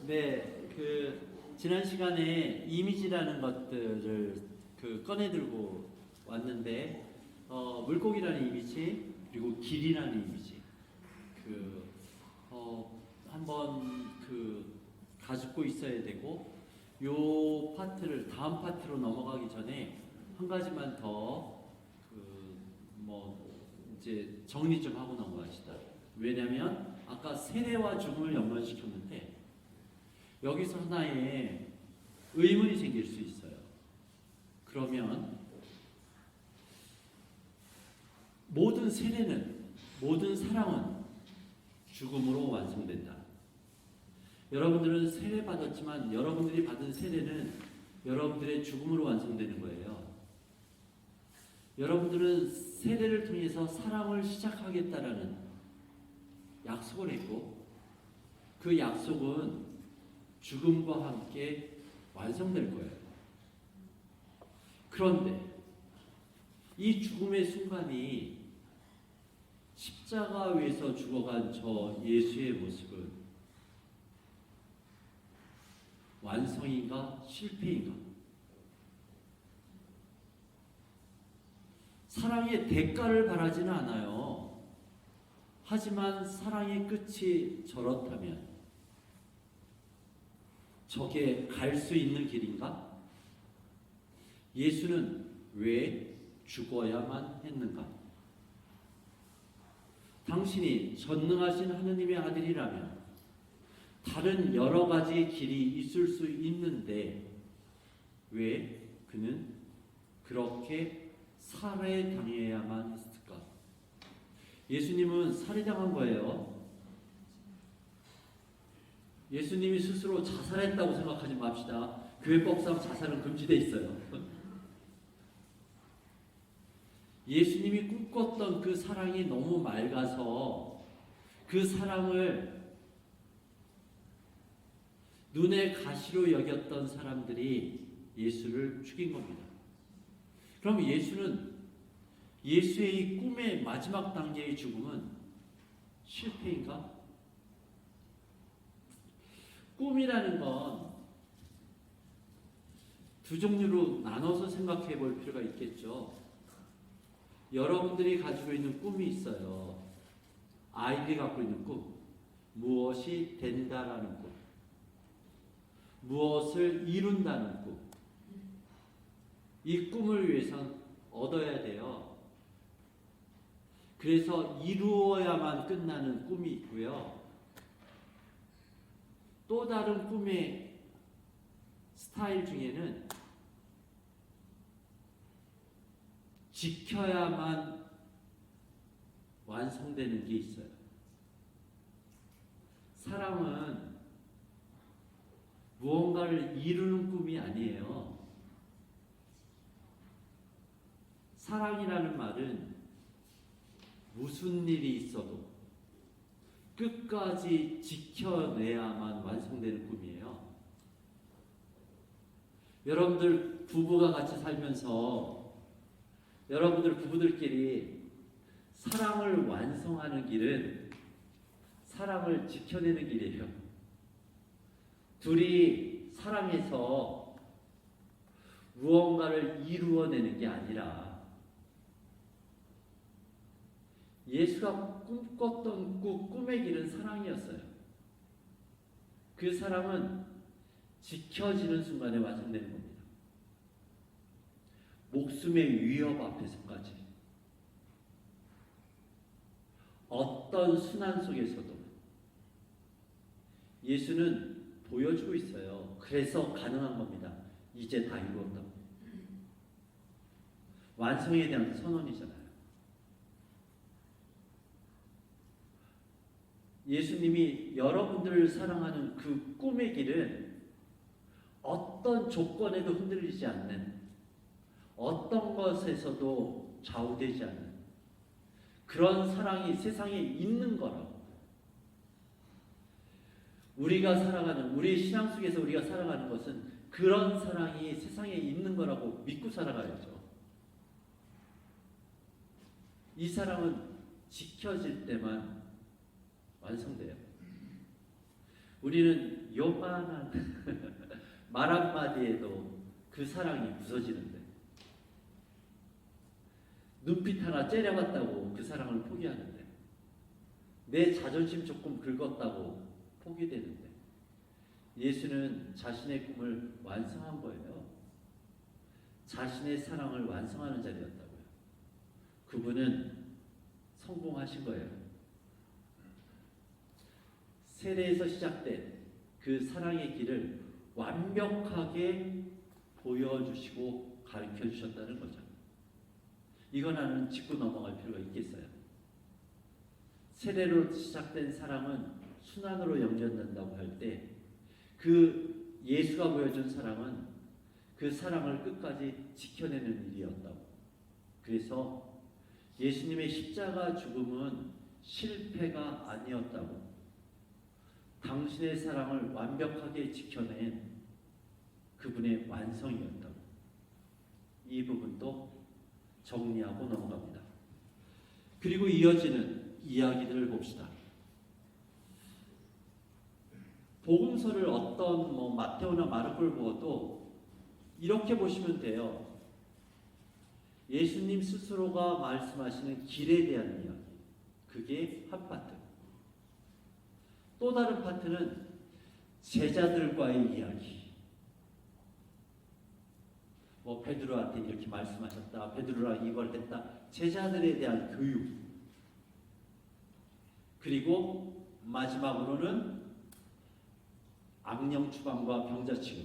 네, 지난 시간에 이미지라는 것들을 꺼내 들고 왔는데, 물고기라는 이미지, 그리고 길이라는 이미지, 한번 가지고 있어야 되고, 요 파트를 다음 파트로 넘어가기 전에 한 가지만 더 이제 정리 좀 하고 넘어가시다. 왜냐하면 아까 세례와 죽음을 연관시켰는데 여기서 하나의 의문이 생길 수 있어요. 그러면 모든 세례는, 모든 사랑은 죽음으로 완성된다. 여러분들은 세례 받았지만 여러분들이 받은 세례는 여러분들의 죽음으로 완성되는 거예요. 여러분들은 세례를 통해서 사랑을 시작하겠다라는 약속을 했고, 그 약속은 죽음과 함께 완성될 거예요. 그런데 이 죽음의 순간이 십자가 위에서 죽어간 저 예수의 모습은 완성인가 실패인가? 사랑의 대가를 바라지는 않아요. 하지만 사랑의 끝이 저렇다면 저게 갈 수 있는 길인가? 예수는 왜 죽어야만 했는가? 당신이 전능하신 하느님의 아들이라면 다른 여러 가지 길이 있을 수 있는데 왜 그는 그렇게 살해당해야만 했을까? 예수님은 살해당한 거예요. 예수님이 스스로 자살했다고 생각하지 맙시다. 교회법상 자살은 금지되어 있어요. 예수님이 꿈꿨던 그 사랑이 너무 맑아서 그 사랑을 눈의 가시로 여겼던 사람들이 예수를 죽인 겁니다. 그럼 예수의 이 꿈의 마지막 단계의 죽음은 실패인가? 꿈이라는 건 두 종류로 나눠서 생각해 볼 필요가 있겠죠. 여러분들이 가지고 있는 꿈이 있어요. 아이들이 갖고 있는 꿈. 무엇이 된다라는 꿈. 무엇을 이룬다는 꿈. 이 꿈을 위해선 얻어야 돼요. 그래서 이루어야만 끝나는 꿈이 있고요. 또 다른 꿈의 스타일 중에는 지켜야만 완성되는 게 있어요. 사랑은 무언가를 이루는 꿈이 아니에요. 사랑이라는 말은 무슨 일이 있어도 끝까지 지켜내야만 완성되는 꿈이에요. 여러분들 부부가 같이 살면서 여러분들 부부들끼리 사랑을 완성하는 길은 사랑을 지켜내는 길이에요. 둘이 사랑해서 무언가를 이루어내는 게 아니라 예수가 꿈꿨던 꿈의 길은 사랑이었어요. 그 사랑은 지켜지는 순간에 완성되는 겁니다. 목숨의 위협 앞에서까지 어떤 순환 속에서도 예수는 보여주고 있어요. 그래서 가능한 겁니다. 이제 다 이루었다고. 완성에 대한 선언이잖아요. 예수님이 여러분들을 사랑하는 그 꿈의 길은 어떤 조건에도 흔들리지 않는, 어떤 것에서도 좌우되지 않는 그런 사랑이 세상에 있는 거라고. 우리가 살아가는, 우리의 신앙 속에서 우리가 살아가는 것은 그런 사랑이 세상에 있는 거라고 믿고 살아가야죠. 이 사랑은 지켜질 때만 완성돼요. 우리는 요만한 말 한마디에도 그 사랑이 부서지는데, 눈빛 하나 째려봤다고 그 사랑을 포기하는데, 내 자존심 조금 긁었다고 포기되는데, 예수는 자신의 꿈을 완성한 거예요. 자신의 사랑을 완성하는 자리였다고요. 그분은 성공하신 거예요. 세례에서 시작된 그 사랑의 길을 완벽하게 보여주시고 가르쳐 주셨다는 거죠. 이건 하나는 짚고 넘어갈 필요가 있겠어요. 세례로 시작된 사랑은 순환으로 연결된다고 할 때, 그 예수가 보여준 사랑은 그 사랑을 끝까지 지켜내는 일이었다고. 그래서 예수님의 십자가 죽음은 실패가 아니었다고. 당신의 사랑을 완벽하게 지켜낸 그분의 완성이었다고. 이 부분도 정리하고 넘어갑니다. 그리고 이어지는 이야기들을 봅시다. 복음서를 어떤 마테오나 마르코를 보아도 이렇게 보시면 돼요. 예수님 스스로가 말씀하시는 길에 대한 이야기, 그게 한 파트. 또 다른 파트는 제자들과의 이야기. 베드로한테 이렇게 말씀하셨다, 베드로랑 이걸 했다. 제자들에 대한 교육. 그리고 마지막으로는 악령 추방과 병자 치유.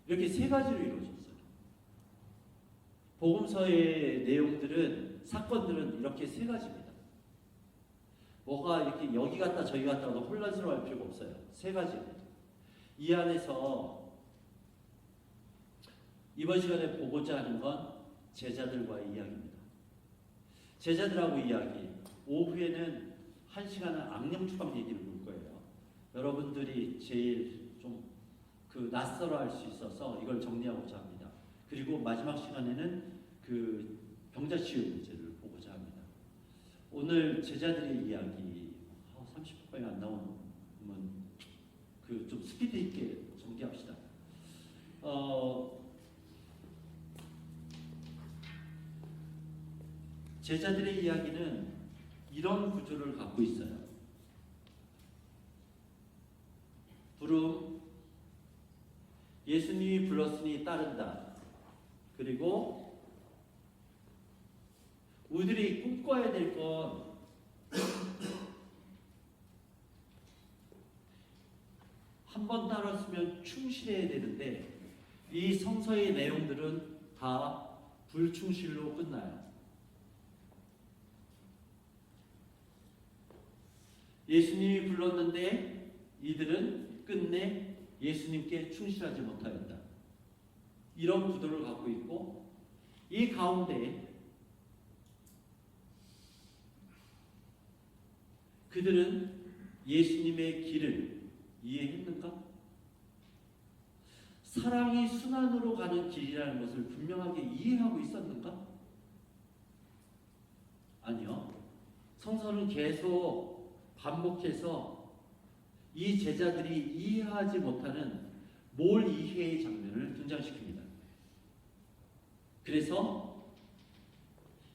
이렇게 세 가지로 이루어졌어요. 복음서의 내용들은, 사건들은 이렇게 세 가지입니다. 뭐가 이렇게 여기 갔다 저기 갔다 하도 혼란스러워할 필요가 없어요. 세 가지입니다. 이 안에서 이번 시간에 보고자 하는 건 제자들과의 이야기입니다. 제자들하고 이야기. 오후에는 1시간은 악령 추방 얘기를 볼 거예요. 여러분들이 제일 좀 낯설어 할 수 있어서 이걸 정리하고자 합니다. 그리고 마지막 시간에는 그 병자 치유 문제를 보고자 합니다. 오늘 제자들의 이야기 30분밖에 안 나오면 좀 스피드 있게 정리합시다. 제자들의 이야기는 이런 구조를 갖고 있어요. 부름, 예수님이 불렀으니 따른다. 그리고 우리들이 꿈꿔야 될 건 한 번 따랐으면 충실해야 되는데, 이 성서의 내용들은 다 불충실로 끝나요. 예수님이 불렀는데 이들은 끝내 예수님께 충실하지 못하였다. 이런 구도를 갖고 있고, 이 가운데 그들은 예수님의 길을 이해했는가? 사랑이 순환으로 가는 길이라는 것을 분명하게 이해하고 있었는가? 아니요. 성서는 계속 반복해서 이 제자들이 이해하지 못하는 뭘 이해의 장면을 등장시킵니다. 그래서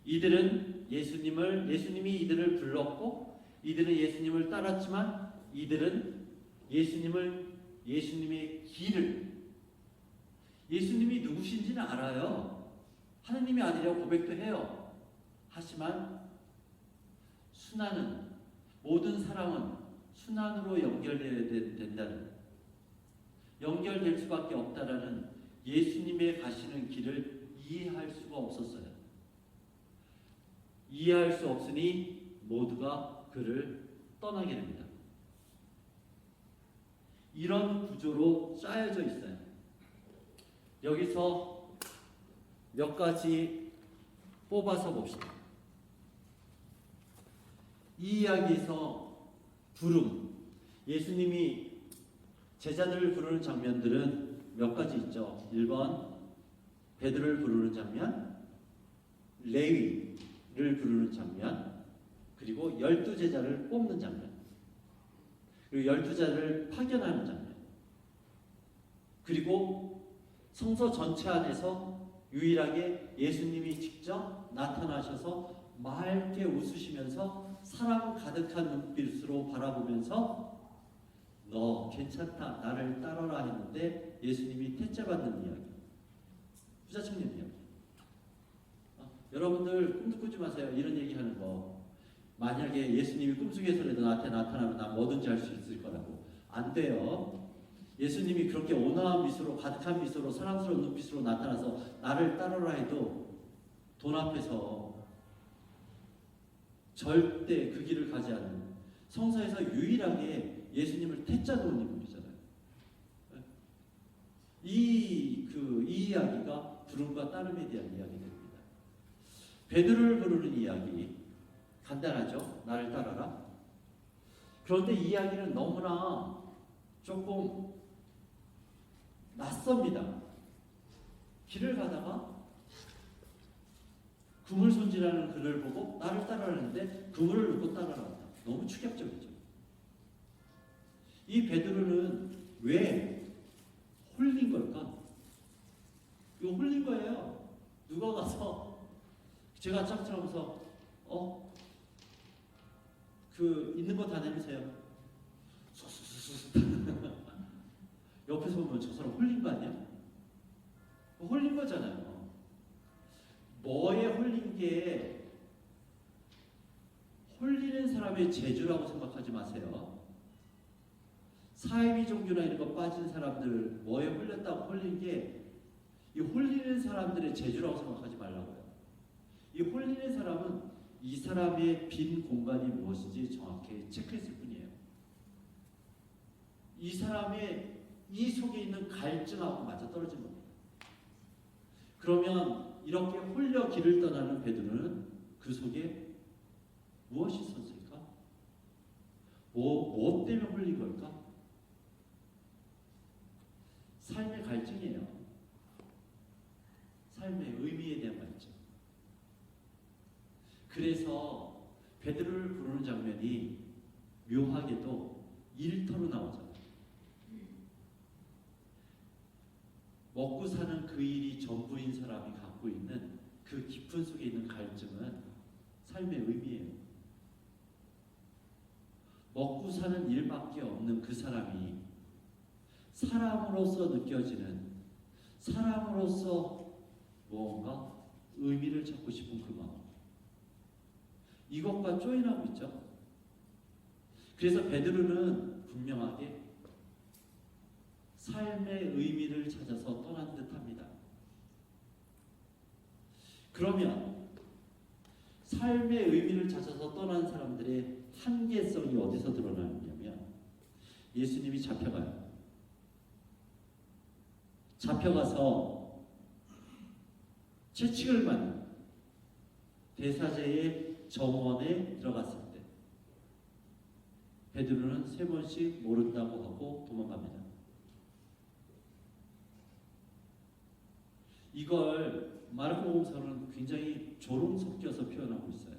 이들은 예수님이 이들을 불렀고, 이들은 예수님을 따랐지만, 이들은 예수님의 길을, 예수님이 누구신지는 알아요. 하느님의 아들이라고 고백도 해요. 하지만 모든 사랑은 순환으로 연결되어야 된다는, 연결될 수밖에 없다라는 예수님의 가시는 길을 이해할 수가 없었어요. 이해할 수 없으니 모두가 그를 떠나게 됩니다. 이런 구조로 짜여져 있어요. 여기서 몇 가지 뽑아서 봅시다. 이 이야기에서 부름, 예수님이 제자들을 부르는 장면들은 몇 가지 있죠. 1번 베드로를 부르는 장면, 레위를 부르는 장면, 그리고 12제자를 뽑는 장면. 그리고 12자를 파견하는 장면. 그리고 성서 전체 안에서 유일하게 예수님이 직접 나타나셔서 맑게 웃으시면서 사랑 가득한 눈빛으로 바라보면서 너 괜찮다 나를 따라라 했는데 예수님이 택째 받는 이야기. 부자 청년 이야기. 여러분들 꿈도 꾸지 마세요. 이런 얘기하는 거. 만약에 예수님이 꿈속에서라도 나한테 나타나면 난 뭐든지 할 수 있을 거라고. 안 돼요. 예수님이 그렇게 온화한 미소로 가득한 미소로 사랑스러운 눈빛으로 나타나서 나를 따르라 해도 돈 앞에서 절대 그 길을 가지 않는 성서에서 유일하게 예수님을 태자 놓은 인물이잖아요. 이 이야기가 부름과 따름에 대한 이야기입니다. 베드로를 부르는 이야기 간단하죠. 나를 따라라. 그런데 이 이야기는 너무나 조금 낯섭니다. 길을 가다가 그물 손질하는 그를 보고 나를 따라하는데 그물을 놓고 따라간다. 너무 충격적이죠. 이 베드로는 왜 홀린 걸까? 이거 홀린 거예요. 누가 가서 제가 짝짝하면서 그 있는 거 다 내주세요. 옆에서 보면 저 사람 홀린 거 아니야? 홀린 거잖아요. 뭐에 홀린 게 홀리는 사람의 재주라고 생각하지 마세요. 사이비 종교나 이런 거 빠진 사람들 뭐에 홀렸다고 홀린 게 이 홀리는 사람들의 재주라고 생각하지 말라고요. 이 홀리는 사람은 이 사람의 빈 공간이 무엇인지 정확히 체크했을 뿐이에요. 이 사람의 이 속에 있는 갈증하고 맞아떨어진 겁니다. 그러면 이렇게 홀려 길을 떠나는 베드로는 그 속에 무엇이 있었을까? 뭐 때문에 홀린 걸까? 삶의 갈증이에요. 삶의 의미에 대한 갈증. 그래서 베드로를 부르는 장면이 묘하게도 일터로 나오잖아요. 먹고 사는 그 일이 전부인 사람이 갖고 있는 그 깊은 속에 있는 갈증은 삶의 의미예요. 먹고 사는 일밖에 없는 그 사람이 사람으로서 느껴지는 사람으로서 무언가 의미를 찾고 싶은 그 마음. 이것과 조인하고 있죠. 그래서 베드로는 분명하게 삶의 의미를 찾아서 떠난 듯합니다. 그러면 삶의 의미를 찾아서 떠난 사람들의 한계성이 어디서 드러나느냐면 예수님이 잡혀가요. 잡혀가서 채찍을 맞는 대사제의 정원에 들어갔을 때 베드로는 3번씩 모른다고 하고 도망갑니다. 이걸 마르코복음서는 굉장히 조롱 섞여서 표현하고 있어요.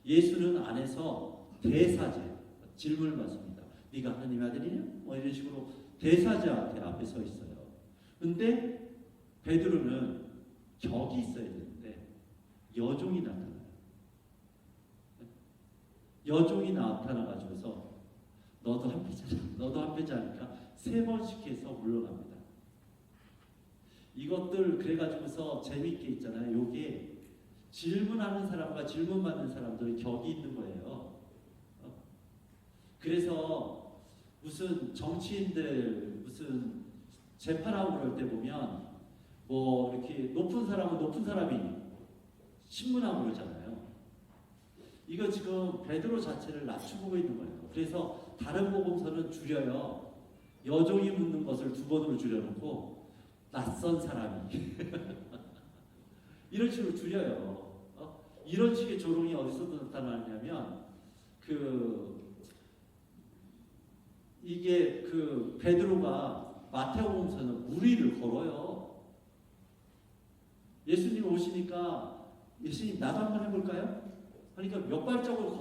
예수는 안에서 대사제 질문을 받습니다. 네가 하나님의 아들이냐? 뭐 이런 식으로 대사제한테 앞에 서 있어요. 근데 베드로는 격이 있어야 되는데 여종이 나타나요. 여종이 나타나가지고서 너도 한 패자냐? 너도 한 패자니까 3번씩 해서 물러납니다. 이것들 그래가지고서 재밌게 있잖아요. 요게 질문하는 사람과 질문받는 사람들은 격이 있는 거예요. 그래서 무슨 정치인들 무슨 재판하고 그럴 때 보면 뭐 이렇게 높은 사람은 높은 사람이 신문하고 그러잖아요. 이거 지금 베드로 자체를 낮추고 있는 거예요. 그래서 다른 복음서는 줄여요. 여종이 묻는 것을 2번으로 줄여놓고 낯선 사람이 이런 식으로 줄여요. 이런 식의 조롱이 어디서 나타나냐면 이게 베드로가 마태복음서는 무리를 걸어요. 예수님 오시니까 예수님 나도 한번 해볼까요? 그러니까 몇 발자국을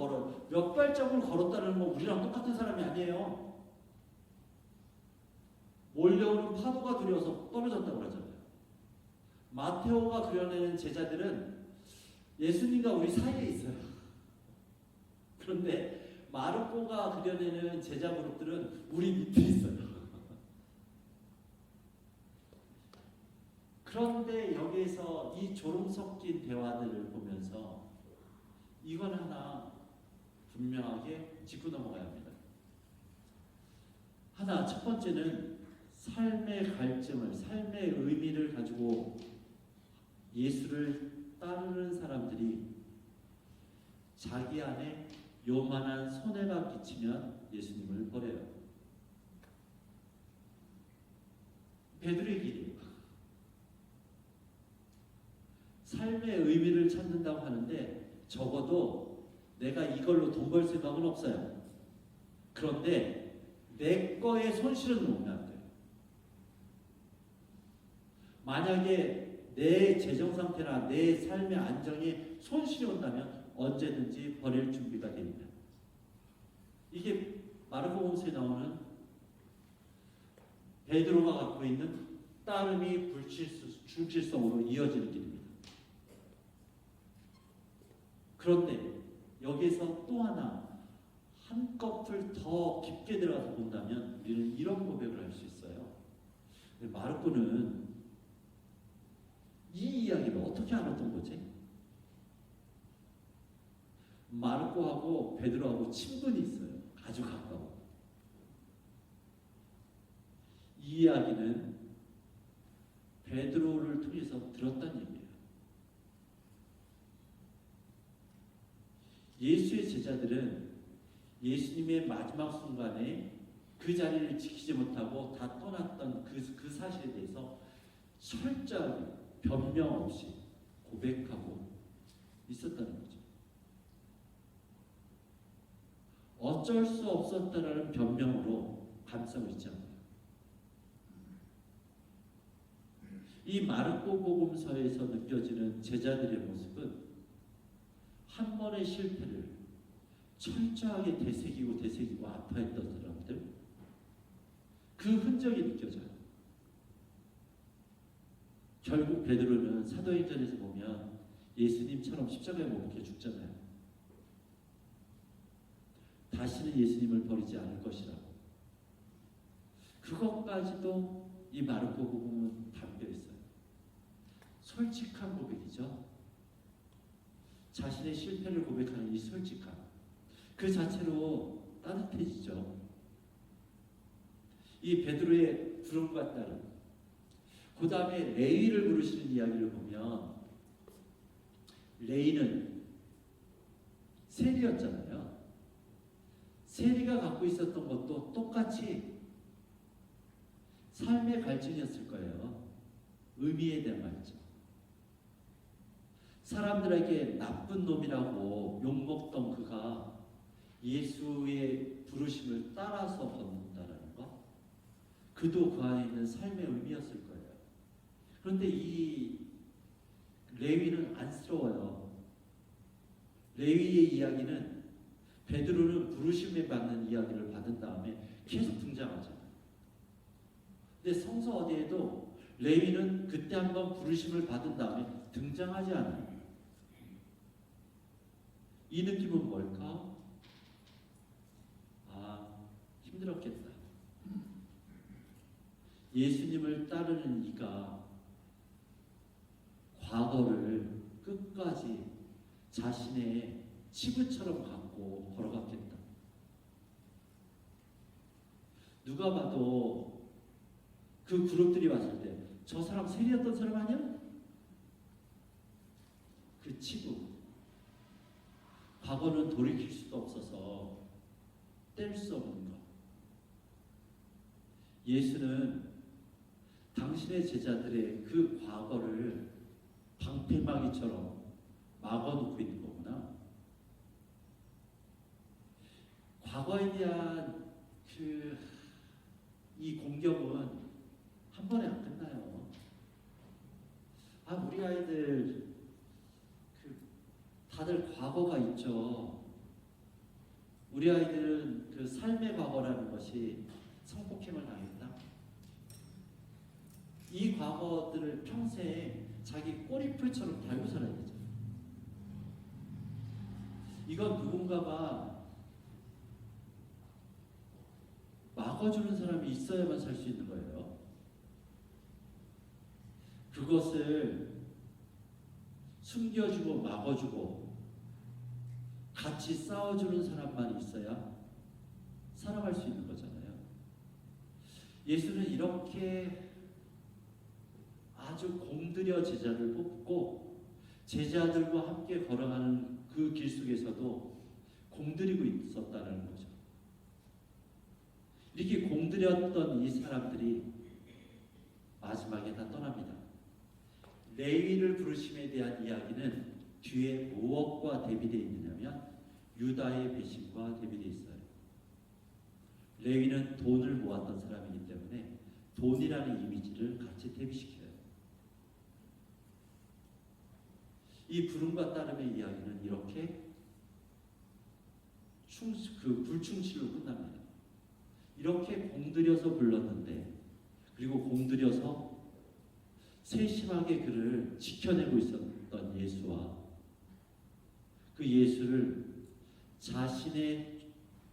걸었다는 건 우리랑 똑같은 사람이 아니에요. 몰려오는 파도가 두려워서 떨어졌다고 그러잖아요. 마테오가 그려내는 제자들은 예수님과 우리 사이에 있어요. 그런데 마르코가 그려내는 제자 그룹들은 우리 밑에 있어요. 그런데 여기에서 이 조롱 섞인 대화들을 보면서 이건 하나 분명하게 짚고 넘어가야 합니다. 하나, 첫 번째는 삶의 갈증을, 삶의 의미를 가지고 예수를 따르는 사람들이 자기 안에 요만한 손해가 끼치면 예수님을 버려요. 베드로의 길이에요. 삶의 의미를 찾는다고 하는데 적어도 내가 이걸로 돈 벌 생각은 없어요. 그런데 내 거에 손실은 오면 안 돼요. 만약에 내 재정 상태나 내 삶의 안정이 손실이 온다면 언제든지 버릴 준비가 됩니다. 이게 마르코복음서에 나오는 베드로가 갖고 있는 따름이 불실성으로 이어지는 길입니다. 그런데 여기에서 또 하나 한꺼풀 더 깊게 들어가서 본다면 우리는 이런 고백을 할 수 있어요. 마르코는 이 이야기를 어떻게 알았던 거지? 마르코하고 베드로하고 친분이 있어요. 아주 가까워. 이 이야기는 베드로를 통해서 들었다는 얘기예요. 예수의 제자들은 예수님의 마지막 순간에 그 자리를 지키지 못하고 다 떠났던 그 사실에 대해서 철저하게 변명 없이 고백하고 있었다는 거죠. 어쩔 수 없었다라는 변명으로 감싸고 있지 않아요. 이 마르코 복음서에서 느껴지는 제자들의 모습은 한 번의 실패를 철저하게 되새기고 아파했던 사람들, 그 흔적이 느껴져요. 결국 베드로는 사도행전에서 보면 예수님처럼 십자가에 못 박혀 죽잖아요. 다시는 예수님을 버리지 않을 것이라고. 그것까지도 이 마르코 복음은 담겨 있어요. 솔직한 고백이죠. 자신의 실패를 고백하는 이 솔직함, 그 자체로 따뜻해지죠. 이 베드로의 부름과 따름, 그 다음에 레위를 부르시는 이야기를 보면 레위는 세리였잖아요. 세리가 갖고 있었던 것도 똑같이 삶의 갈증이었을 거예요. 의미에 대한 갈증. 사람들에게 나쁜 놈이라고 욕먹던 그가 예수의 부르심을 따라서 걷는다라는 것, 그도 그 안에 있는 삶의 의미였을 거예요. 그런데 이 레위는 안쓰러워요. 레위의 이야기는 베드로는 부르심에 받는 이야기를 받은 다음에 계속 등장하잖아요. 근데 성서 어디에도 레위는 그때 한번 부르심을 받은 다음에 등장하지 않아요. 이 느낌은 뭘까? 힘들었겠다. 예수님을 따르는 이가 과거를 끝까지 자신의 치부처럼 갖고 걸어갔겠다. 누가 봐도 그 그룹들이 왔을 때 저 사람 세리였던 사람 아니야? 그 치부, 과거는 돌이킬 수도 없어서 뗄 수 없는 것. 예수는 당신의 제자들의 그 과거를 방패막이처럼 막아놓고 있는 거구나. 과거에 대한 이 공격은 한 번에 안 끝나요. 우리 아이들 다들 과거가 있죠. 우리 아이들은 그 삶의 과거라는 것이 성폭행을 당했다. 이 과거들을 평생 자기 꼬리풀처럼 달고 살아야 되죠. 이건 누군가가 막아주는 사람이 있어야만 살 수 있는 거예요. 그것을 숨겨주고 막아주고 같이 싸워주는 사람만 있어야 살아갈 수 있는 거잖아요. 예수는 이렇게 아주 공들여 제자를 뽑고 제자들과 함께 걸어가는 그 길 속에서도 공들이고 있었다는 거죠. 이렇게 공들였던 이 사람들이 마지막에 다 떠납니다. 레위를 부르심에 대한 이야기는 뒤에 무엇과 대비되어 있느냐면 유다의 배신과 대비되어 있어요. 레위는 돈을 모았던 사람이기 때문에 돈이라는 이미지를 같이 대비시켜요. 이 부름과 따름의 이야기는 이렇게 불충실로 끝납니다. 이렇게 공들여서 불렀는데, 그리고 공들여서 세심하게 그를 지켜내고 있었던 예수와 그 예수를 자신의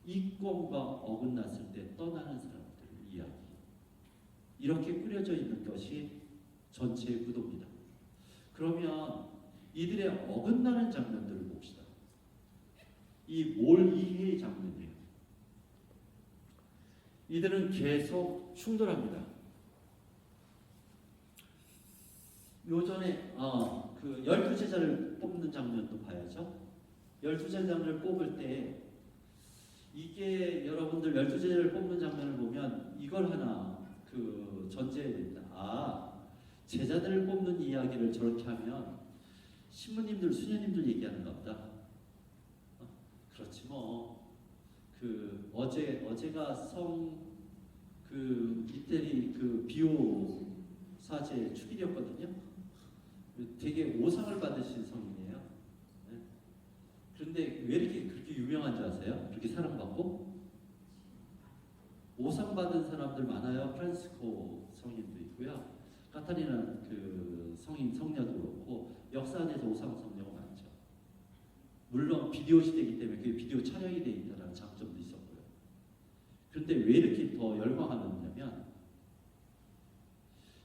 이권과 어긋났을 때 떠나는 사람들의 이야기, 이렇게 꾸려져 있는 것이 전체의 구도입니다. 그러면 이들의 어긋나는 장면들을 봅시다. 이 몰이해의 장면이에요. 이들은 계속 충돌합니다. 요전에 그 12제자를 뽑는 장면도 봐야죠. 12제자를 뽑을 때 이게 여러분들 12제자를 뽑는 장면을 보면 이걸 하나 그 전제해야 됩니다. 제자들을 뽑는 이야기를 저렇게 하면 신부님들, 수녀님들 얘기하는가 보다. 그렇지 뭐. 그 어제가 이태리 그 비오 사제 축일이었거든요. 되게 오상을 받으신 성이에요. 네. 그런데 왜 이렇게 그렇게 유명한 줄 아세요? 그렇게 사랑받고? 오상 받은 사람들 많아요. 프란시스코 성인도 있고요. 카타리나 그 성녀도 그렇고 역사 안에서 오상 성녀가 많죠. 물론 비디오 시대이기 때문에 그게 비디오 촬영이 돼 있다는 장점도 있었고요. 그런데 왜 이렇게 더 열광하느냐면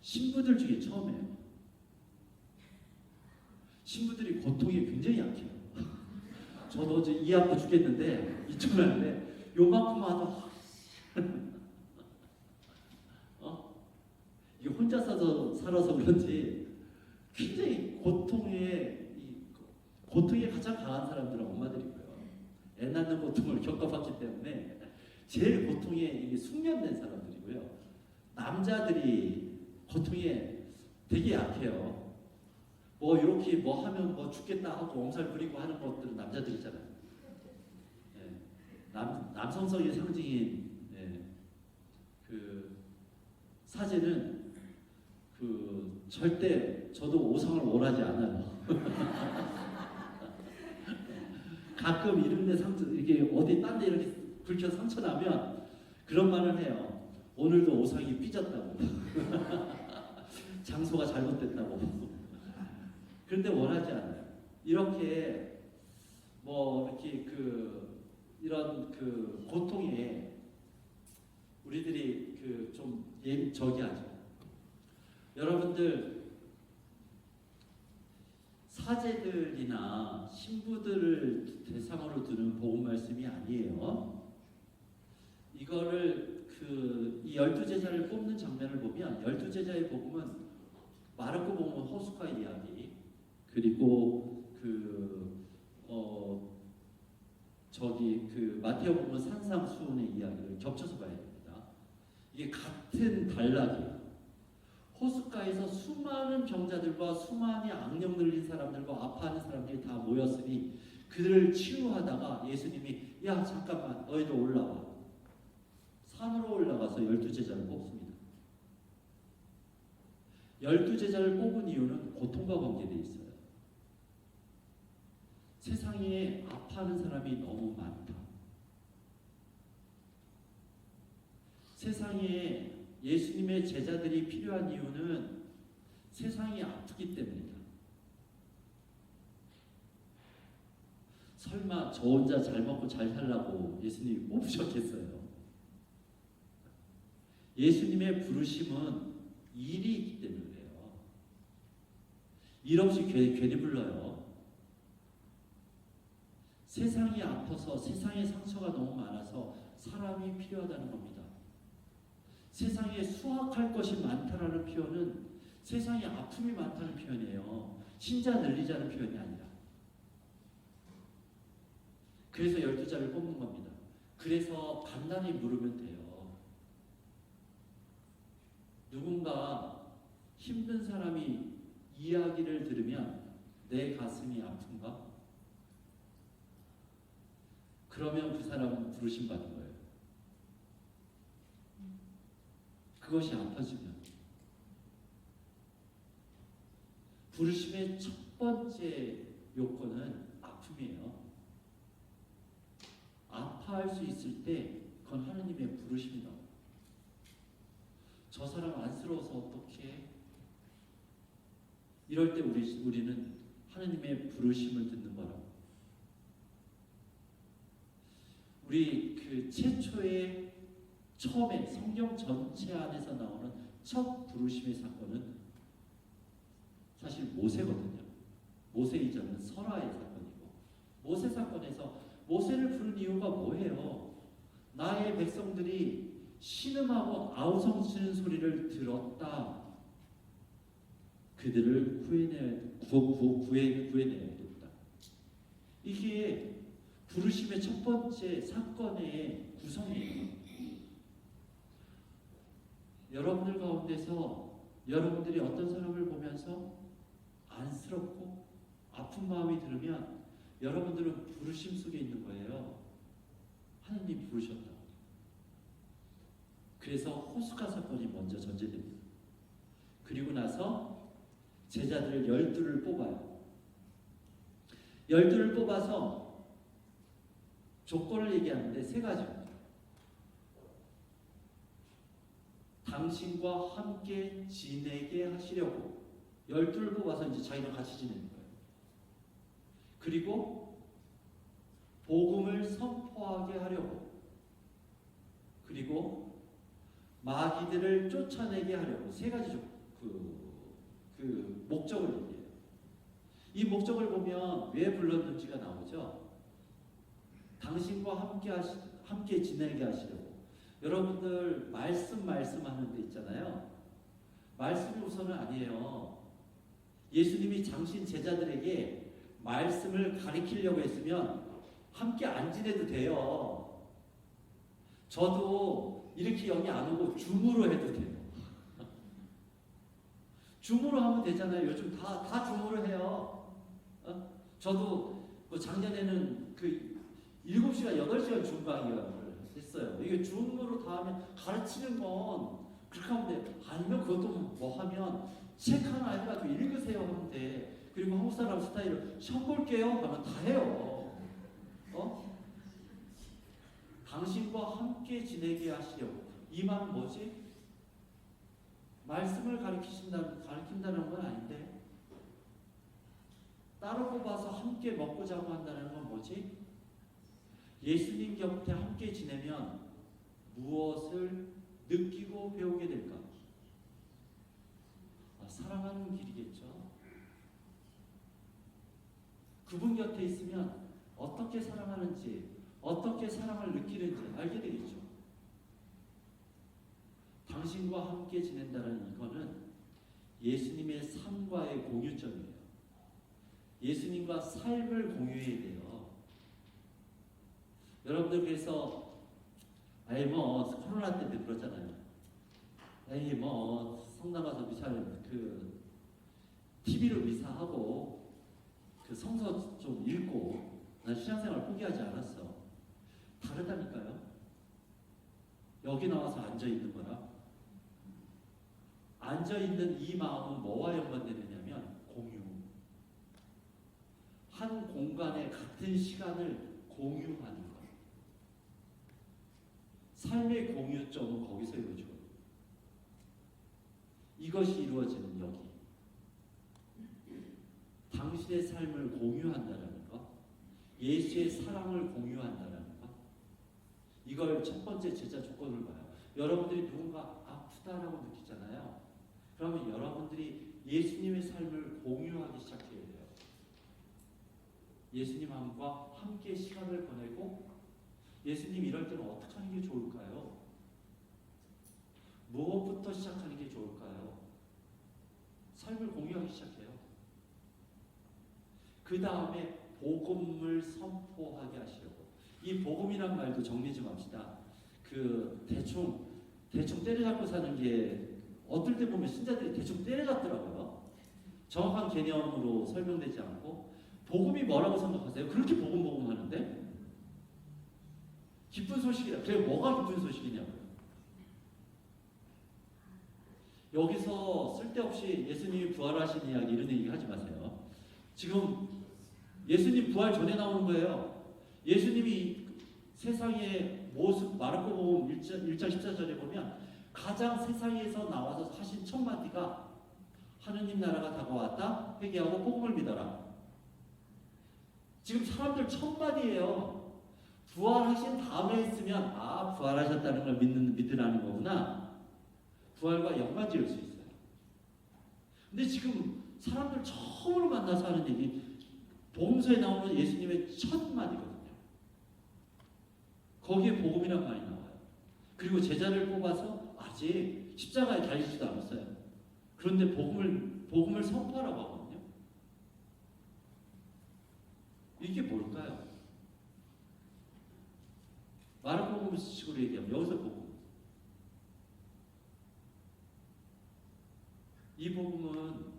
신부들 중에 처음이에요. 신부들이 고통이 굉장히 약해요. 저도 어제 이 아파 죽겠는데 이쪽을 하는데 요만큼 와도 이게 혼자 살아서 그런지 굉장히 고통에 가장 강한 사람들은 엄마들이고요. 애 낳는 고통을 겪어봤기 때문에 제일 고통에 이게 숙련된 사람들이고요. 남자들이 고통에 되게 약해요. 뭐 이렇게 뭐 하면 뭐 죽겠다 하고 엄살 부리고 하는 것들은 남자들이잖아요. 네. 남성성의 상징인 그 사제는 절대 저도 오상을 원하지 않아요. 가끔 이런 데 상처, 이렇게 어디 딴 데 이렇게 긁혀 상처 나면 그런 말을 해요. 오늘도 오상이 삐졌다고. 장소가 잘못됐다고. 그런데 원하지 않아요. 이렇게 뭐 이렇게 이런 고통에 우리들이 좀 저기 하죠. 여러분들 사제들이나 신부들을 대상으로 두는 복음 말씀이 아니에요. 이거를 이 12제자를 뽑는 장면을 보면 12제자의 복음은 마르코 복음은 호숫가 이야기, 그리고 마테오 복음은 산상수훈의 이야기를 겹쳐서 봐야 됩니다. 이게 같은 단락이에요. 호숫가에서 수많은 병자들과 수많은 악령 들린 사람들과 아파하는 사람들이 다 모였으니 그들을 치유하다가 예수님이 야 잠깐만 너희들 올라와. 산으로 올라가서 12제자를 뽑습니다. 12제자를 뽑은 이유는 고통과 관계되어 있어요. 세상에 아파하는 사람이 너무 많다. 세상에 예수님의 제자들이 필요한 이유는 세상이 아프기 때문이다. 설마 저 혼자 잘 먹고 잘 살라고 예수님이 뽑으셨겠어요? 예수님의 부르심은 일이 있기 때문에 그래요. 일 없이 괜히 불러요. 세상이 아파서 세상에 상처가 너무 많아서 사람이 필요하다는 겁니다. 세상에 수확할 것이 많다라는 표현은 세상에 아픔이 많다는 표현이에요. 신자 늘리자는 표현이 아니라. 그래서 12자를 뽑는 겁니다. 그래서 간단히 물으면 돼요. 누군가 힘든 사람이 이야기를 들으면 내 가슴이 아픈가? 그러면 그 사람은 부르심 받은 거예요. 그것이 아파지면. 부르심의 첫 번째 요건은 아픔이에요. 아파할 수 있을 때 그건 하나님의 부르심이다. 저 사람 안쓰러워서 어떡해? 이럴 때 우리는 하나님의 부르심을 듣는 거라. 우리 그 최초의 처음에 성경 전체 안에서 나오는 첫 부르심의 사건은 사실 모세거든요. 모세 이전은 설아의 사건이고, 모세 사건에서 모세를 부른 이유가 뭐예요? 나의 백성들이 신음하고 아우성치는 소리를 들었다. 그들을 구해내야겠다. 이게 부르심의 첫 번째 사건의 구성이에요. 여러분들 가운데서 여러분들이 어떤 사람을 보면서 안쓰럽고 아픈 마음이 들으면 여러분들은 부르심 속에 있는 거예요. 하나님 부르셨다. 그래서 호숫가 사건이 먼저 전제됩니다. 그리고 나서 제자들 12를 뽑아요. 12를 뽑아서 조건을 얘기하는데 세 가지입니다. 당신과 함께 지내게 하시려고 12를 뽑아서 이제 자기랑 같이 지내는 거예요. 그리고 복음을 선포하게 하려고, 그리고 마귀들을 쫓아내게 하려고, 세 가지 그 목적을 얘기해요. 이 목적을 보면 왜 불렀는지가 나오죠. 당신과 함께 지내게 하시려고. 여러분들 말씀하는 데 있잖아요. 말씀이 우선은 아니에요. 예수님이 당신 제자들에게 말씀을 가리키려고 했으면 함께 안 지내도 돼요. 저도 이렇게 여기 안 오고 줌으로 해도 돼요. 줌으로 하면 되잖아요. 요즘 다 줌으로 해요. 저도 작년에는 그 7시간, 8시간 줌 강의를 했어요. 이게 줌으로 다 하면 가르치는 건 그렇게 하면 돼. 아니면 그것도 뭐 하면 책 하나 해가지고 읽으세요 하면 돼. 그리고 한국 사람 스타일을 시험 볼게요 하면 다 해요. 당신과 함께 지내게 하시려고. 이 말은 뭐지? 말씀을 가르친다는 건 아닌데, 따로 뽑아서 함께 먹고 자고 한다는 건 뭐지? 예수님 곁에 함께 지내면 무엇을 느끼고 배우게 될까? 사랑하는 길이겠죠. 그분 곁에 있으면 어떻게 사랑하는지, 어떻게 사랑을 느끼는지 알게 되겠죠. 당신과 함께 지낸다는 이거는 예수님의 삶과의 공유점이에요. 예수님과 삶을 공유해야 돼요. 여러분들 그래서 코로나 때도 그렇잖아요. 성당 가서 미사를 TV로 미사하고 성서 좀 읽고 난 신앙생활 포기하지 않았어. 다르다니까요. 여기 나와서 앉아있는 거라. 앉아있는 이 마음은 뭐와 연관되느냐면 공유. 한 공간에 같은 시간을 공유하는 것. 삶의 공유점은 거기서 이루어지거든요. 이것이 이루어지는 여기. 당신의 삶을 공유한다는 것, 예수의 사랑을 공유한다는 것, 이걸 첫 번째 제자 조건을 봐요. 여러분들이 누군가 아프다라고 느끼잖아요. 그러면 여러분들이 예수님의 삶을 공유하기 시작해야 돼요. 예수님과 함께 시간을 보내고, 예수님 이럴 때는 어떻게 하는 게 좋을까요? 무엇부터 시작하는 게 좋을까요? 삶을 공유하기 시작해요. 그 다음에 복음을 선포하게 하시려고. 이 복음이란 말도 정리 좀 합시다. 대충 때려잡고 사는 게 어떨 때 보면 신자들이 대충 때려잡더라고요. 정확한 개념으로 설명되지 않고. 복음이 뭐라고 생각하세요? 그렇게 복음 하는데? 기쁜 소식이라. 그래, 뭐가 기쁜 소식이냐고요. 여기서 쓸데없이 예수님이 부활하신 이야기 이런 얘기 하지 마세요. 지금 예수님 부활 전에 나오는 거예요. 예수님이 세상의 모습, 마르코복음 1장 14절에 보면 가장 세상에서 나와서 하신 첫 마디가 하느님 나라가 다가왔다. 회개하고 복음을 믿어라. 지금 사람들 첫 마디예요. 부활하신 다음에 했으면 부활하셨다는 걸 믿으라는 거구나. 부활과 연관지을 수 있어요. 근데 지금 사람들 처음으로 만나서 하는 얘기, 복음서에 나오는 예수님의 첫 마디거든요. 거기에 복음이란 말이 나와요. 그리고 제자를 뽑아서 아직 십자가에 달리지도 않았어요. 그런데 복음을 선포하라고 하거든요. 이게 뭘까요? 마르코복음 식으로 얘기하면 여기서 복음. 이 복음은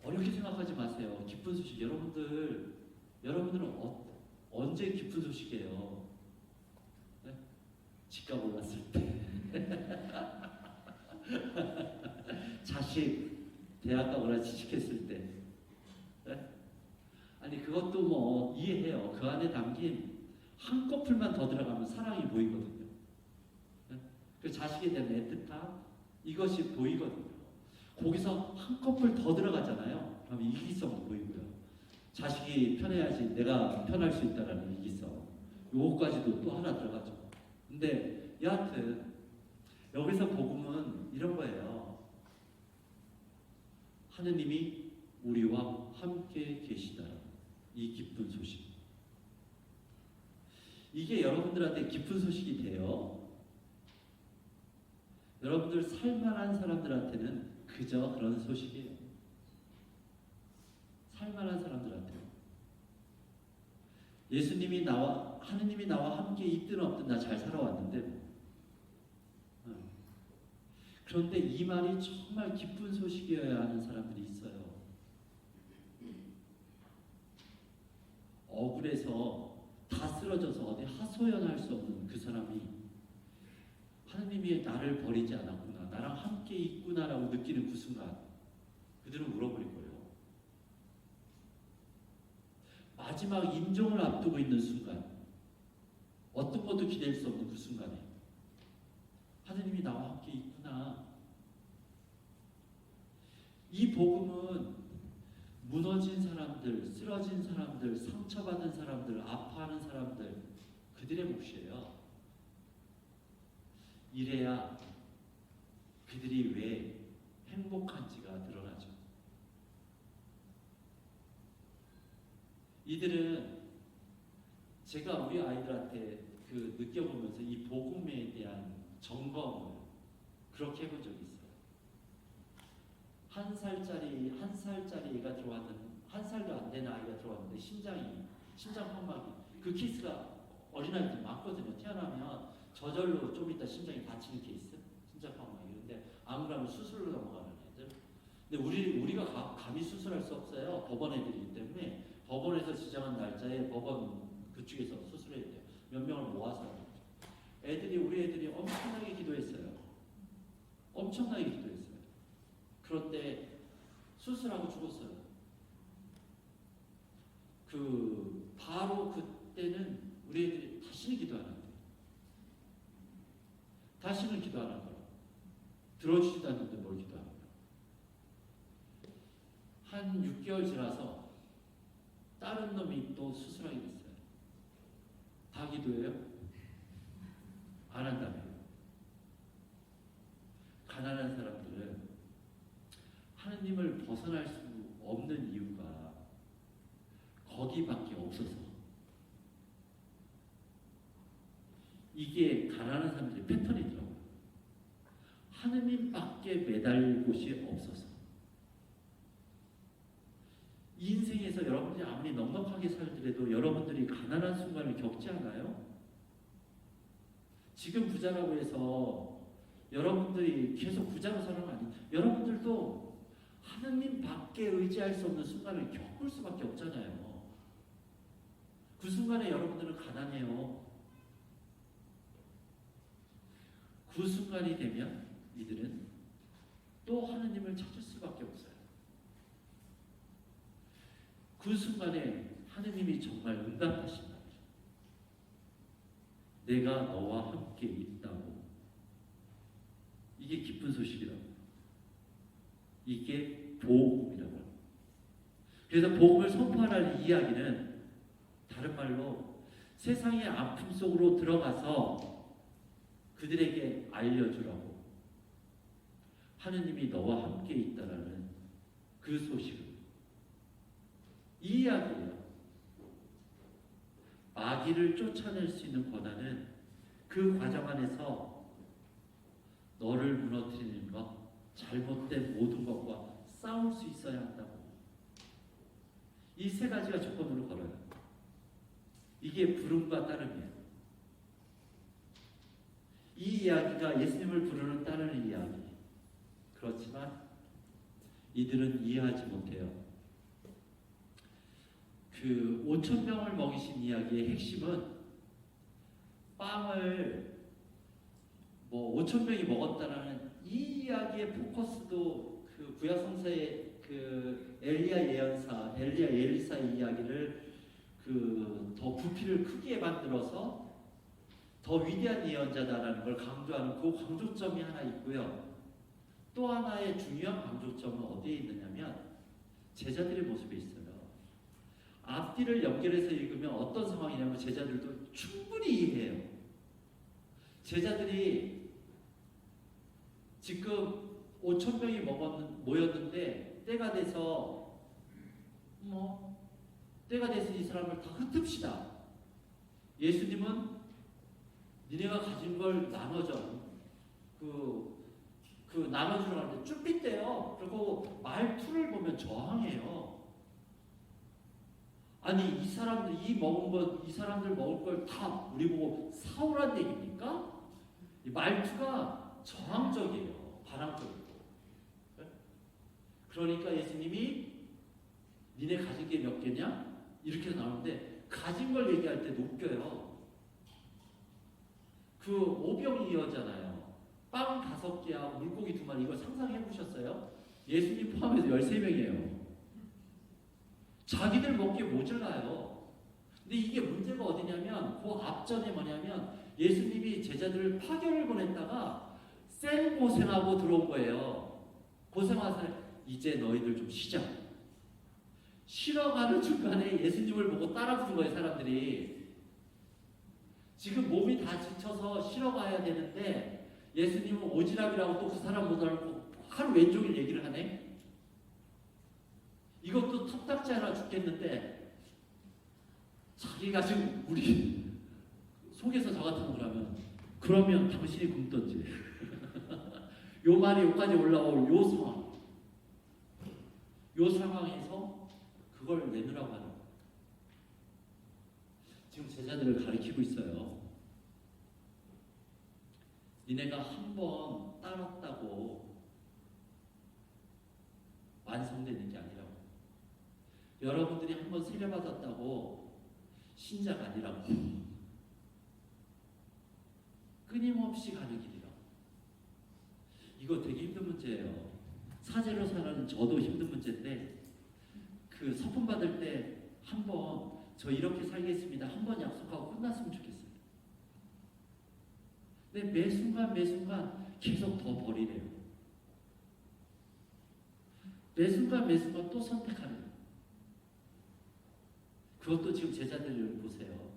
어렵게 생각하지 마세요. 기쁜 소식. 여러분들은 언제 기쁜 소식이에요? 네? 집값 올랐을 때. 자식 대학 가거나 취직했을 때. 네? 아니 그것도 뭐 이해해요. 그 안에 담긴 한 커플만 더 들어가면 사랑이 보이거든요. 네? 그 자식에 대한 애틋함 이것이 보이거든요. 거기서 한 커플 더 들어가잖아요. 그럼 이기성도 보이고요. 자식이 편해야지 내가 편할 수 있다라는 이기성. 요거까지도 또 하나 들어가죠. 근데 여하튼 여기서 복음은 이런 거예요. 하느님이 우리와 함께 계시다라는 이 기쁜 소식. 이게 여러분들한테 기쁜 소식이 돼요. 여러분들 살만한 사람들한테는 그저 그런 소식이에요. 살만한 사람들한테는. 하느님이 나와 함께 있든 없든 나 잘 살아왔는데 뭐. 그런데 이 말이 정말 기쁜 소식이어야 하는 사람들이 있어요. 억울해서 다 쓰러져서 어디 하소연할 수 없는 그 사람이 하느님이 나를 버리지 않았구나, 나랑 함께 있구나라고 느끼는 그 순간 그들은 울어버릴 거예요. 마지막 임종을 앞두고 있는 순간, 어떤 것도 기댈 수 없는 그 순간에 하느님이 나와 함께 있구나. 이 복음은 무너진 사람들, 쓰러진 사람들, 상처받은 사람들, 아파하는 사람들, 그들의 몫이에요. 이래야 그들이 왜 행복한지가 드러나죠. 이들은 제가 우리 아이들한테 느껴보면서 이 복음에 대한 점검을 그렇게 해본 적이 있어요. 한 살짜리 애가 들어왔는데, 1살도 안 된 아이가 들어왔는데 심장 판막이, 그 케이스가 어린아이들 많거든요. 태어나면 저절로 좀 이따 심장이 다치는 케이스, 심장 판막이. 근데 안 그러면 수술로 넘어가는 애들. 근데 우리가 감히 수술할 수 없어요. 법원 애들이기 때문에 법원에서 지정한 날짜에 법원 그쪽에서 수술해야 돼요. 몇 명을 모아서. 우리 애들이 엄청나게 기도했어요. 엄청나게 기도했어요. 그런데 수술하고 죽었어요. 바로 그때는 우리 애들이 다시는 기도 안 한대. 다시는 기도 안 하더라. 들어주지도 않는데 뭘 기도하는 거야. 한 6개월 지나서 다른 놈이 또 수술하게 됐어요. 다 기도해요? 안 한다며. 가난한 사람들은 하느님을 벗어날 수 없는 이유가 거기밖에 없어서. 이게 가난한 사람들의 패턴이더라고요. 하느님밖에 매달릴 곳이 없어서. 이 인생에서 여러분들이 아무리 넉넉하게 살더라도 여러분들이 가난한 순간을 겪지 않아요? 지금 부자라고 해서 여러분들이 계속 부자로 사는 거 아니에요. 여러분들도 하느님밖에 의지할 수 없는 순간을 겪을 수밖에 없잖아요. 그 순간에 여러분들은 가난해요. 그 순간이 되면 이들은 또 하느님을 찾을 수밖에 없어요. 그 순간에 하느님이 정말 응답하신다. 내가 너와 함께 있다고. 이게 기쁜 소식이라고. 이게 복음이라고. 그래서 복음을 선포하라는 이야기는 다른 말로 세상의 아픔 속으로 들어가서 그들에게 알려주라고. 하느님이 너와 함께 있다라는 그 소식을. 이 이야기예요. 마귀를 쫓아낼 수 있는 권한은 그 과정 안에서 너를 무너뜨리는 것, 잘못된 모든 것과 싸울 수 있어야 한다고. 이 세 가지가 조건으로 걸어요. 이게 부름과 따름이에요. 이 이야기가 예수님을 부르는 따르는 이야기. 그렇지만 이들은 이해하지 못해요. 그 5,000명을 먹이신 이야기의 핵심은 빵을 5,000명이 먹었다라는 이 이야기의 포커스도 그 구약성서의 그 엘리야 예언사, 엘리야 엘리사의 이야기를 그 더 부피를 크게 만들어서 더 위대한 예언자다라는 걸 강조하는 그 강조점이 하나 있고요. 또 하나의 중요한 강조점은 어디에 있느냐면 제자들의 모습에 있어요. 앞뒤를 연결해서 읽으면 어떤 상황이냐면 제자들도 충분히 이해해요. 제자들이 지금 5,000명이 모였는데 때가 돼서 이 사람을 다 흩읍시다. 예수님은 니네가 가진 걸 나눠줘. 그 나눠주려고 하는데 쭈삣대요. 그리고 말투를 보면 저항해요. 아니 이 사람들 이 사람들 먹을 걸 다 우리 보고 사오란 얘기입니까? 이 말투가 저항적이에요. 반항적이고. 그러니까 예수님이 니네 가진 게 몇 개냐? 이렇게 나오는데 가진 걸 얘기할 때 웃겨요. 그 오병이어잖아요. 빵 5개하고 물고기 2마리. 이거 상상해 보셨어요? 예수님 포함해서 13명이에요. 자기들 먹기에 모자라요. 근데 이게 문제가 어디냐면 그 앞전에 뭐냐면 예수님이 제자들을 파견을 보냈다가 생고생하고 들어온 거예요. 고생하세요. 이제 너희들 좀 쉬자. 쉬러 가는 중간에 예수님을 보고 따라 부른 거예요. 사람들이. 지금 몸이 다 지쳐서 쉬러 가야 되는데 예수님은 오지랖이라고 또 그 사람 못 알고 하루 왼종일 얘기를 하네. 이것도 턱딱지 하나 죽겠는데 자기가 지금 우리 속에서 저 같은 거라면 그러면 당신이 굶던지 요 말이 여기까지 올라올 요 상황에서 그걸 내놓으라고 하는 거예요. 지금 제자들을 가리키고 있어요. 니네가 한 번 따랐다고 완성되는 게 아니라고. 여러분들이 한 번 세례받았다고 신자가 아니라고. 끊임없이 가는 길이라고. 이거 되게 힘든 문제예요. 사제로 사는 저도 힘든 문제인데 그 서품 받을 때 한 번 저 이렇게 살겠습니다. 한번 약속하고 끝났으면 좋겠어요. 근데 매 순간 계속 더 버리래요. 매 순간 또 선택하래요. 그것도 지금 제자들을 보세요.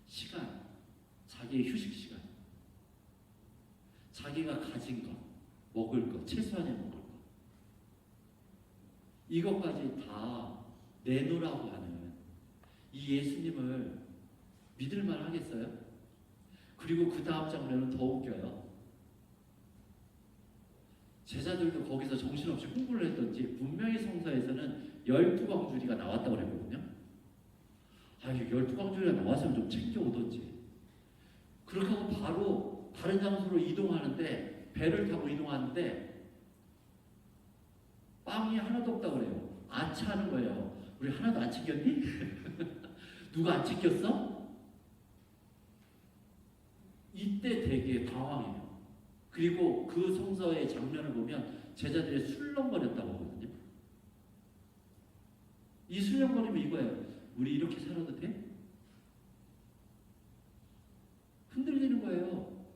시간, 자기의 휴식 시간, 자기가 가진 것, 먹을 것, 최소한의 먹을 것, 이것까지 다 내놓으라고 하는 이 예수님을 믿을만 하겠어요? 그리고 그 다음 장면은 더 웃겨요. 제자들도 거기서 정신없이 홍보를 했던지 분명히 성서에서는 12광주리가 나왔다고 그랬거든요. 아, 12광주리가 나왔으면 좀 챙겨오던지. 그렇게 하고 바로 다른 장소로 이동하는데, 배를 타고 이동하는데 빵이 하나도 없다고 그래요. 아차하는 거예요. 우리 하나도 안 챙겼니? 누가 안 챙겼어? 이때 되게 당황해요. 그리고 그 성서의 장면을 보면 제자들이 술렁거렸다고 하거든요. 이 술렁거리면 이거예요. 우리 이렇게 살아도 돼? 흔들리는 거예요.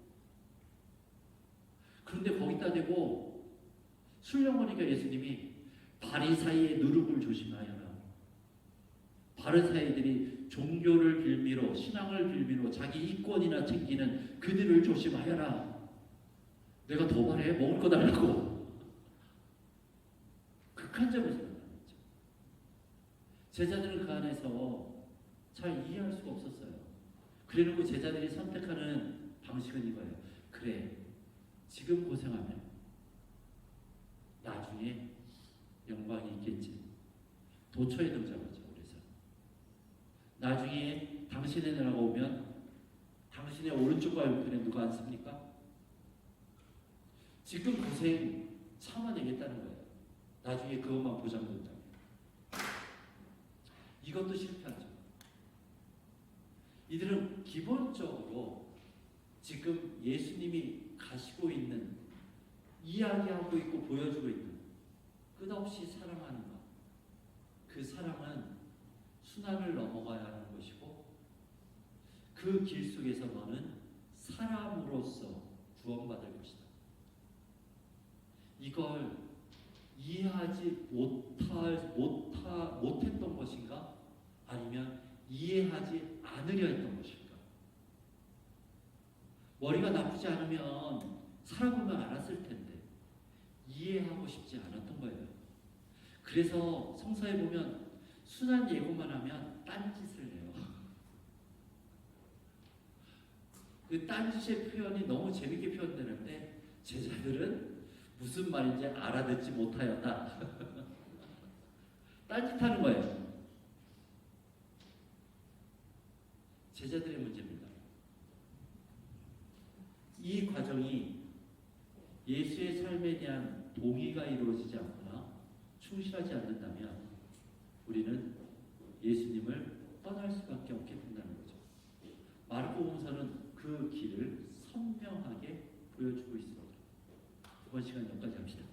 그런데 거기다 대고 술렁거리니까 예수님이 바리사이의 누룩을 조심하여라. 바리사이들이 종교를 빌미로, 신앙을 빌미로 자기 이권이나 챙기는 그들을 조심하여라. 내가 더 말해? 먹을 거 달라고. 극한점에서 만났죠. 제자들은 그 안에서 잘 이해할 수가 없었어요. 그래놓고 제자들이 선택하는 방식은 이거예요. 그래, 지금 고생하면 나중에 영광이 있겠지. 도처에 등장하죠. 그래서 나중에 당신의 나라가 오면 당신의 오른쪽과 왼편에 누가 앉습니까? 지금 고생 참아내겠다는 거예요. 나중에 그것만 보장된다면. 이것도 실패하죠. 이들은 기본적으로 지금 예수님이 가시고 있는, 이야기하고 있고 보여주고 있는 끝없이 사랑하는 것, 그 사랑은 순환을 넘어가야 하는 것이고 그 길 속에서 너는 사람으로서 구원받을 것이다. 이걸 이해하지 못했던 것인가? 아니면 이해하지 않으려 했던 것인가? 머리가 나쁘지 않으면 살아보면 알았을 텐데 이해하고 싶지 않았던 거예요. 그래서 성서에 보면 순한 예고만 하면 딴짓을 해요. 그 딴짓의 표현이 너무 재밌게 표현되는데 제자들은 무슨 말인지 알아듣지 못하였다. 딴짓하는 거예요. 제자들의 문제입니다. 이 과정이 예수의 삶에 대한 동의가 이루어지지 않거나 충실하지 않는다면 우리는 예수님을 떠날 수밖에 없게 된다는 거죠. 마르코복음서는 그 길을 선명하게 보여주고 있습니다. 이번 시간 여기까지 합시다.